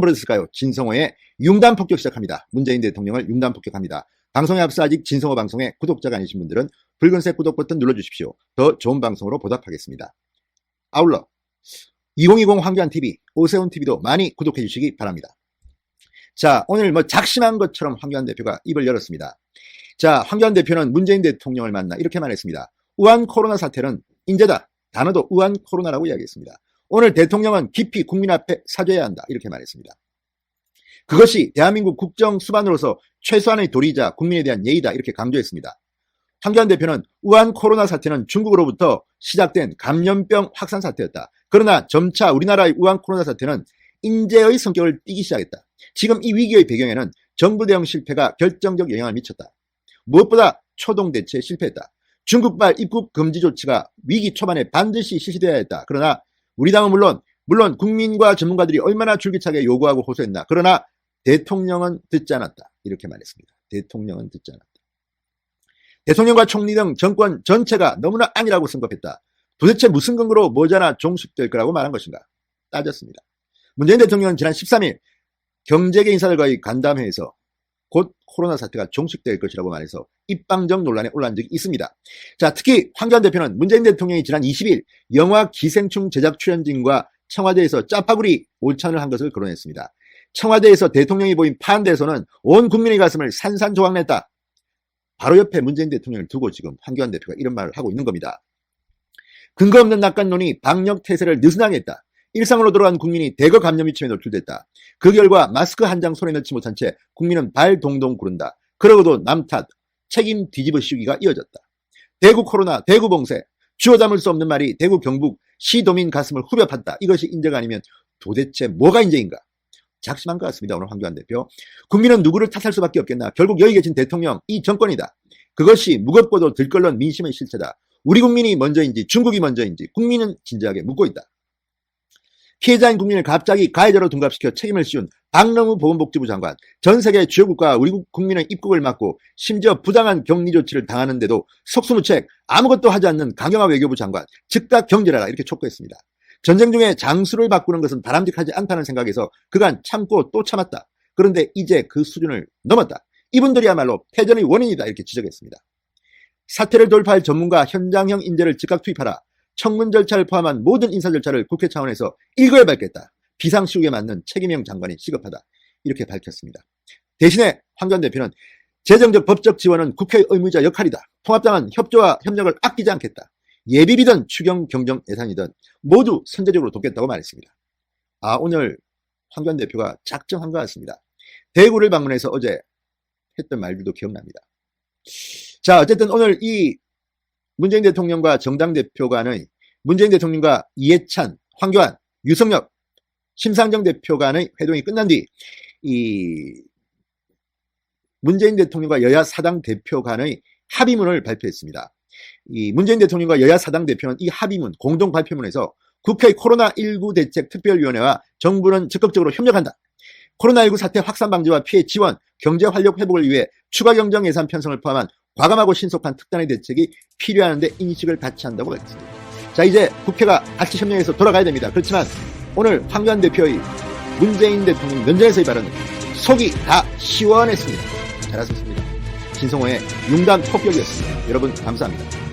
벌어졌을까요? 진성호의 융단 폭격 시작합니다. 문재인 대통령을 융단 폭격합니다. 방송에 앞서 아직 진성호 방송의 구독자가 아니신 분들은 붉은색 구독 버튼 눌러주십시오. 더 좋은 방송으로 보답하겠습니다. 아울러 2020 황교안TV, 오세훈TV도 많이 구독해 주시기 바랍니다. 자, 오늘 작심한 것처럼 황교안 대표가 입을 열었습니다. 자, 황교안 대표는 문재인 대통령을 만나 이렇게 말했습니다. 우한 코로나 사태는 인재다. 단어도 우한 코로나라고 이야기했습니다. 오늘 대통령은 깊이 국민 앞에 사죄해야 한다. 이렇게 말했습니다. 그것이 대한민국 국정 수반으로서 최소한의 도리이자 국민에 대한 예의다. 이렇게 강조했습니다. 황교안 대표는 우한 코로나 사태는 중국으로부터 시작된 감염병 확산 사태였다. 그러나 점차 우리나라의 우한 코로나 사태는 인재의 성격을 띠기 시작했다. 지금 이 위기의 배경에는 정부 대응 실패가 결정적 영향을 미쳤다. 무엇보다 초동 대처에 실패했다. 중국발 입국 금지 조치가 위기 초반에 반드시 실시되어야 했다. 그러나 우리 당은 물론 국민과 전문가들이 얼마나 줄기차게 요구하고 호소했나. 그러나 대통령은 듣지 않았다. 이렇게 말했습니다. 대통령은 듣지 않았다. 대통령과 총리 등 정권 전체가 너무나 안일하고 성급했다. 도대체 무슨 근거로 모자나 종식될 거라고 말한 것인가? 따졌습니다. 문재인 대통령은 지난 13일 경제계 인사들과의 간담회에서 곧 코로나 사태가 종식될 것이라고 말해서 입방정 논란에 올라온 적이 있습니다. 자, 특히 황교안 대표는 문재인 대통령이 지난 20일 영화 기생충 제작 출연진과 청와대에서 짜파구리 오찬을 한 것을 거론했습니다. 청와대에서 대통령이 보인 파한대에서는 온 국민의 가슴을 산산조각냈다. 바로 옆에 문재인 대통령을 두고 지금 황교안 대표가 이런 말을 하고 있는 겁니다. 근거 없는 낙관론이 방역 태세를 느슨하게 했다. 일상으로 돌아간 국민이 대거 감염 위험에 노출됐다. 그 결과 마스크 한 장 손에 넣지 못한 채 국민은 발 동동 구른다. 그러고도 남 탓, 책임 뒤집어 씌우기가 이어졌다. 대구 코로나, 대구 봉쇄, 주워 담을 수 없는 말이 대구 경북 시도민 가슴을 후벼 팠다. 이것이 인재가 아니면 도대체 뭐가 인재인가? 작심한 것 같습니다. 오늘 황교안 대표. 국민은 누구를 탓할 수밖에 없겠나. 결국 여기 계신 대통령, 이 정권이다. 그것이 무겁고도 들끓는 민심의 실체다. 우리 국민이 먼저인지 중국이 먼저인지 국민은 진지하게 묻고 있다. 피해자인 국민을 갑자기 가해자로 둔갑시켜 책임을 씌운 박능우 보건복지부 장관, 전 세계 주요 국가가 우리 국민의 입국을 막고 심지어 부당한 격리 조치를 당하는데도 속수무책 아무것도 하지 않는 강경화 외교부 장관, 즉각 경질하라 이렇게 촉구했습니다. 전쟁 중에 장수를 바꾸는 것은 바람직하지 않다는 생각에서 그간 참고 또 참았다. 그런데 이제 그 수준을 넘었다. 이분들이야말로 패전의 원인이다 이렇게 지적했습니다. 사태를 돌파할 전문가 현장형 인재를 즉각 투입하라. 청문 절차를 포함한 모든 인사 절차를 국회 차원에서 일거에 밟겠다. 비상시국에 맞는 책임형 장관이 시급하다. 이렇게 밝혔습니다. 대신에 황교안 대표는 재정적 법적 지원은 국회의 의무이자 역할이다. 통합당은 협조와 협력을 아끼지 않겠다. 예비비든 추경 경정 예산이든 모두 선제적으로 돕겠다고 말했습니다. 오늘 황교안 대표가 작정한 것 같습니다. 대구를 방문해서 어제 했던 말들도 기억납니다. 자, 어쨌든 오늘 이 문재인 대통령과 정당 대표 간의, 문재인 대통령과 이해찬, 황교안, 유석열, 심상정 대표 간의 회동이 끝난 뒤 이 문재인 대통령과 여야 사당 대표 간의 합의문을 발표했습니다. 이 문재인 대통령과 여야 사당 대표는 이 합의문, 공동 발표문에서 국회 코로나19 대책 특별위원회와 정부는 적극적으로 협력한다. 코로나19 사태 확산 방지와 피해 지원, 경제 활력 회복을 위해 추가 경정 예산 편성을 포함한 과감하고 신속한 특단의 대책이 필요한데 인식을 같이 한다고 밝혔습니다. 자, 이제 국회가 같이 협력해서 돌아가야 됩니다. 그렇지만 오늘 황교안 대표의 문재인 대통령 면전에서의 발언은 속이 다 시원했습니다. 잘하셨습니다. 진성호의 융단 폭격이었습니다. 여러분 감사합니다.